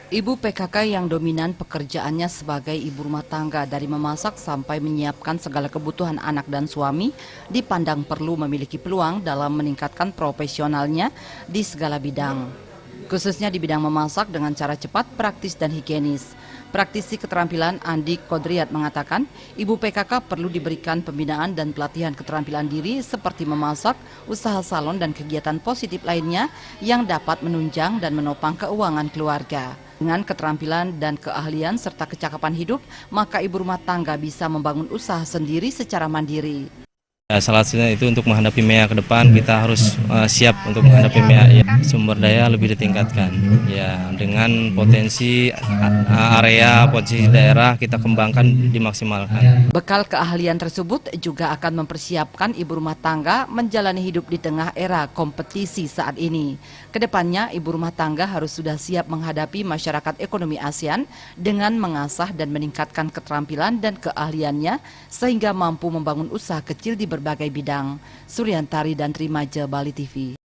Ibu PKK yang dominan pekerjaannya sebagai ibu rumah tangga dari memasak sampai menyiapkan segala kebutuhan anak dan suami dipandang perlu memiliki peluang dalam meningkatkan profesionalnya di segala bidang. Khususnya di bidang memasak dengan cara cepat, praktis, dan higienis. Praktisi keterampilan Andi Kodriat mengatakan, ibu PKK perlu diberikan pembinaan dan pelatihan keterampilan diri seperti memasak, usaha salon, dan kegiatan positif lainnya yang dapat menunjang dan menopang keuangan keluarga. Dengan keterampilan dan keahlian serta kecakapan hidup, maka ibu rumah tangga bisa membangun usaha sendiri secara mandiri. Ya, salah satunya itu untuk menghadapi MEA ke depan kita harus siap untuk menghadapi MEA. Ya, sumber daya lebih ditingkatkan. Ya, dengan potensi area, potensi daerah kita kembangkan, dimaksimalkan. Bekal keahlian tersebut juga akan mempersiapkan ibu rumah tangga menjalani hidup di tengah era kompetisi saat ini. Kedepannya, ibu rumah tangga harus sudah siap menghadapi masyarakat ekonomi ASEAN dengan mengasah dan meningkatkan keterampilan dan keahliannya sehingga mampu membangun usaha kecil di berbagai bidang. Suryantari dan Trimaja, Bali TV.